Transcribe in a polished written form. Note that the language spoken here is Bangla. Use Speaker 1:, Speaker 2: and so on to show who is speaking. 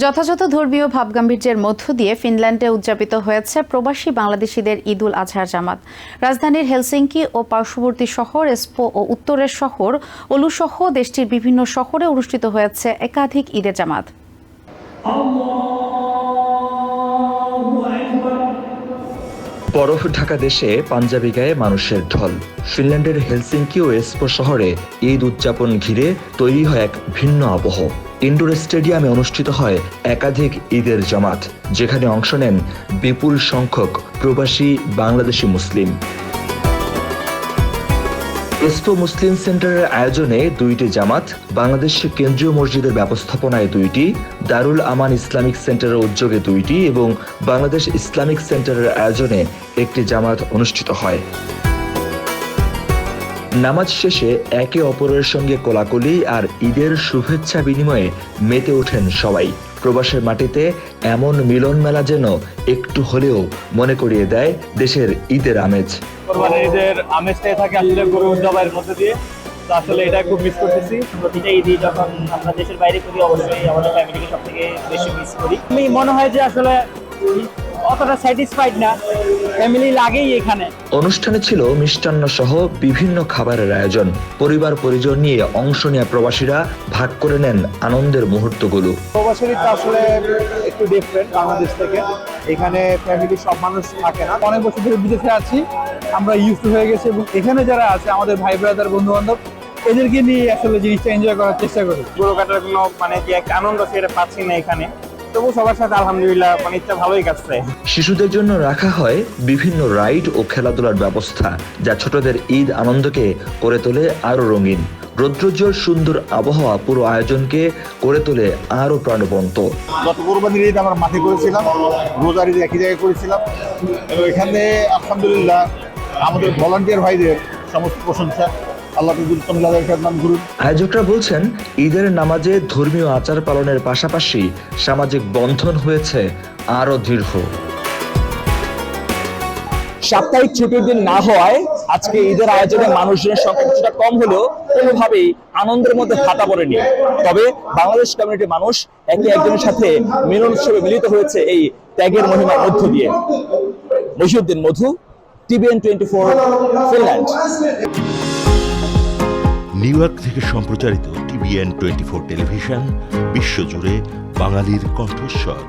Speaker 1: যথাযথ ধর্মীয় ভাবগাম্ভীর্যের মধ্য দিয়ে ফিনল্যান্ডে উদযাপিত হয়েছে প্রবাসী বাংলাদেশিদের ঈদুল আজহার জামাত। রাজধানীর হেলসিঙ্কি ও পার্শ্ববর্তী শহর এসপো ও উত্তরের শহর ওলুসহ দেশটির বিভিন্ন শহরে অনুষ্ঠিত হয়েছে একাধিক ঈদের জামাত।
Speaker 2: বরফ ঢাকা দেশে পাঞ্জাবি গায়ে মানুষের ঢল। ফিনল্যান্ডের হেলসিঙ্কি ও এসপো শহরে ঈদ উদযাপন ঘিরে তৈরি হয় এক ভিন্ন আবহ। ইনডোর স্টেডিয়ামে অনুষ্ঠিত হয় একাধিক ঈদের জামাত, যেখানে অংশ নেন বিপুল সংখ্যক প্রবাসী বাংলাদেশি মুসলিম। এসপো মুসলিম সেন্টারের আয়োজনে দুইটি জামাত, বাংলাদেশ কেন্দ্রীয় মসজিদের ব্যবস্থাপনায় দুইটি, দারুল আমান ইসলামিক সেন্টারের উদ্যোগে দুইটি এবং বাংলাদেশ ইসলামিক সেন্টারের আয়োজনে একটি জামাত অনুষ্ঠিত হয়। নামাজ শেষে একে অপরের সঙ্গে কোলাকুলি আর ঈদের শুভেচ্ছা বিনিময়ে মেতে ওঠেন সবাই। প্রবাসের মাটিতে এমন মিলন মেলা যেন একটু হলেও মনে করিয়ে দেয় দেশের ঈদের আমেজ।
Speaker 3: ঈদের আমেজটাই থাকে আসলে গরু জবাইয়ের মধ্যে দিয়ে, তো আসলে এটা খুব মিস করতেছি।
Speaker 4: প্রতিটা ঈদই যখন আমরা দেশের বাইরে করি, অবশ্যই আমাদের ফ্যামিলিকে সব থেকে বেশি মিস করি।
Speaker 3: আমি মনে হয় যে আসলে অতটা স্যাটিসফাইড না, ফ্যামিলি লাগেই এখানে।
Speaker 2: অনুষ্ঠানে ছিল মিষ্টান্ন সহ বিভিন্ন খাবারের আয়োজন। পরিবার পরিজন নিয়ে অংশ নেওয়া প্রবাসীরা ভাগ করে নেন আনন্দের মুহূর্তগুলো।
Speaker 5: প্রবাসীরা তো আসলে একটু ডিফারেন্ট বাংলাদেশ থেকে। এখানে ফ্যামিলি সব মানুষ থাকে না। অনেক বছর ধরে বিদেশে আছি, আমরা ইউজ টু হয়ে গেছি এবং এখানে যারা আছে আমাদের ভাই ব্রাদার বন্ধু বান্ধব, এদেরকে নিয়ে আসলে জিনিসটা এনজয় করার চেষ্টা করি।
Speaker 3: গরু কাটার কোনো যে একটা আনন্দ সেটা পাচ্ছি না এখানে, তবু সবার সাথে আলহামদুলিল্লাহ ঈদটা ভালোই কাটছে।
Speaker 2: শিশুদের জন্য রাখা হয় বিভিন্ন রাইড ও খেলাধুলার ব্যবস্থা, যা ছোটদের ঈদ আনন্দকে করে তোলে আরো রঙিন। রৌদ্রোজ্জ্বল সুন্দর আবহাওয়া পুরো আয়োজনকে করে তোলে আরো প্রাণবন্ত।
Speaker 5: গত কোরবানির ঈদ আমরা মাঠে করেছিলাম, রোজার ঈদ একই জায়গায় করেছিলাম এবং এখানে আলহামদুলিল্লাহ আমাদের ভলান্টিয়ার ভাইদের সমস্ত প্রশংসা।
Speaker 2: আয়োজকরা বলছেন, ঈদের নামাজে ধর্মীয় আচার পালনের পাশাপাশি সামাজিক বন্ধন হয়েছে আরো দৃঢ়।
Speaker 6: সাপ্তাহিক ছুটির দিন না হওয়ায় আজকে ঈদের আয়োজনে মানুষজনের সংখ্যা কিছুটা কম হলেও কোনোভাবেই আনন্দের মধ্যে ফাটা পড়েনি। তবে বাংলাদেশ কমিউনিটির মানুষ একে একজনের সাথে মিলন উৎসবে মিলিত হয়েছে এই ত্যাগের মহিমার মধ্য দিয়ে। মহিউদ্দিন মধু, TVN 24, ফিনল্যান্ড।
Speaker 7: নিউ ইয়র্ক থেকে সম্প্রচারিত TVN 24 টেলিভিশন বিশ্বজুড়ে বাঙালির কণ্ঠস্বর।